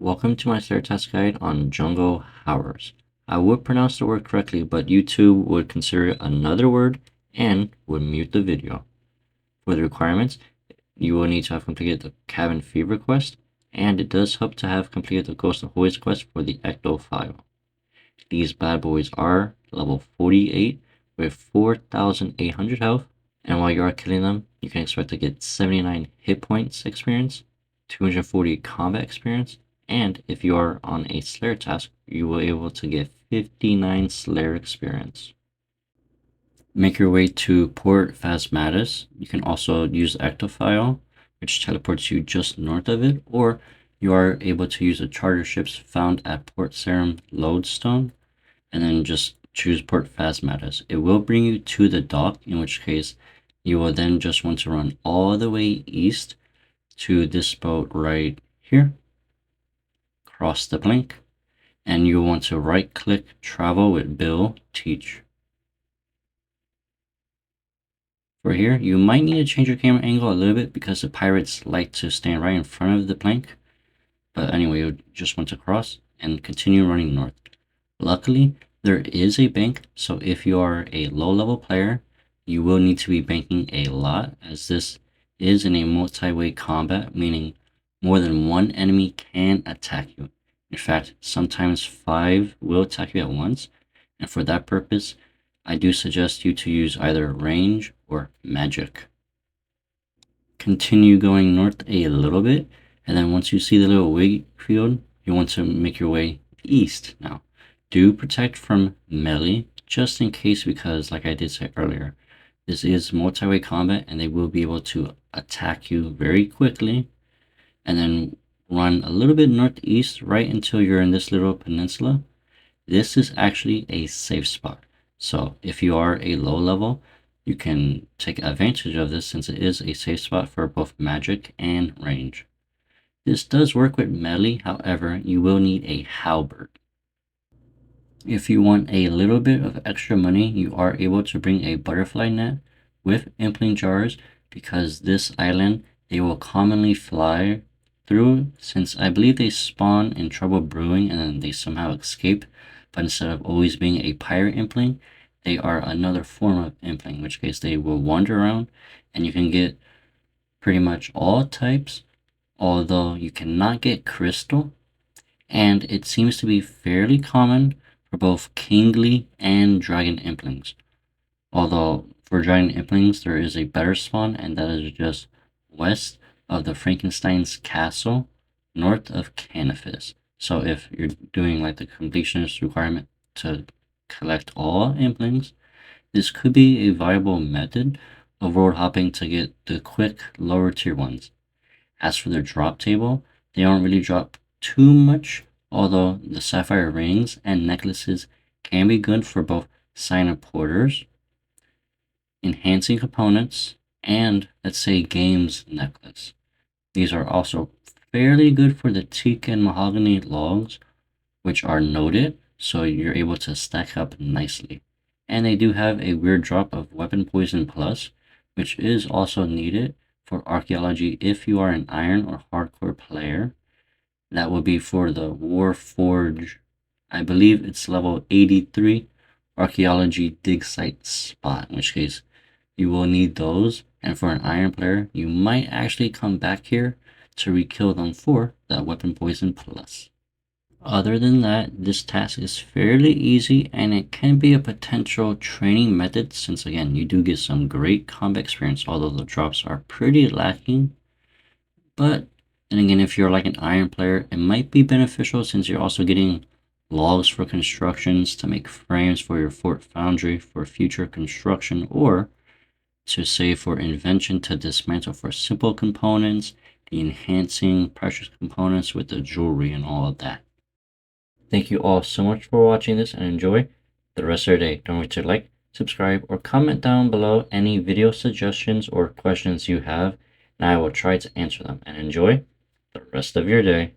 Welcome to my Slayer task guide on Jungle Howers. I would pronounce the word correctly, but YouTube would consider it another word and would mute the video. For the requirements, you will need to have completed the Cabin Fever quest, and it does help to have completed the Ghost of Hoy's quest for the Ecto file. These bad boys are level 48 with 4,800 health, and while you are killing them, you can expect to get 79 hit points experience, 240 combat experience, and if you are on a Slayer task, you will be able to get 59 Slayer experience. Make your way to Port Phasmatis. You can also use Ectophile, which teleports you just north of it, or you are able to use the charter ships found at Port Sarum Lodestone, and then just choose Port Phasmatis. It will bring you to the dock, in which case you will then just want to run all the way east to this boat right here. Cross the blink, and you want to right click travel with Bill Teach. For here, you might need to change your camera angle a little bit because the pirates like to stand right in front of the plank. But anyway, you just want to cross and continue running north. Luckily, there is a bank, so if you are a low level player, you will need to be banking a lot, as this is in a multi-way combat, meaning more than one enemy can attack you. In fact, sometimes 5 will attack you at once, and for that purpose, I do suggest you to use either range or magic. Continue going north a little bit, and then once you see the little wheat field, you want to make your way east now. Do protect from melee, just in case, because like I did say earlier, this is multi-way combat and they will be able to attack you very quickly. And then run a little bit northeast right until you're in this little peninsula. This is actually a safe spot. So if you are a low level, you can take advantage of this since it is a safe spot for both magic and range. This does work with melee, however, you will need a halberd. If you want a little bit of extra money, you are able to bring a butterfly net with impling jars, because this island, they will commonly fly through, since I believe they spawn in Trouble Brewing and then they somehow escape, but instead of always being a pirate impling, they are another form of impling, in which case they will wander around, and you can get pretty much all types, although you cannot get crystal, and it seems to be fairly common for both kingly and dragon implings. Although for dragon implings there is a better spawn, and that is just west of the Frankenstein's castle, north of Canifis. So if you're doing like the completionist requirement to collect all implings, this could be a viable method of road hopping to get the quick lower tier ones. As for their drop table, they don't really drop too much, although the sapphire rings and necklaces can be good for both sign-up porters, enhancing components, and let's say games necklace. These are also fairly good for the teak and mahogany logs, which are noted, so you're able to stack up nicely. And they do have a weird drop of weapon poison plus, which is also needed for archaeology if you are an iron or hardcore player. That will be for the Warforge, I believe it's level 83 archaeology dig site spot, in which case you will need those. And for an iron player, you might actually come back here to re-kill them for that weapon poison plus. Other than that, this task is fairly easy, and it can be a potential training method since again you do get some great combat experience, although the drops are pretty lacking. But then again, if you're like an iron player, it might be beneficial since you're also getting logs for constructions to make frames for your fort foundry for future construction, or to save for invention to dismantle for simple components, the enhancing precious components with the jewelry and all of that. Thank you all so much for watching this, and enjoy the rest of your day. Don't forget to like, subscribe, or comment down below any video suggestions or questions you have, and I will try to answer them. And enjoy the rest of your day.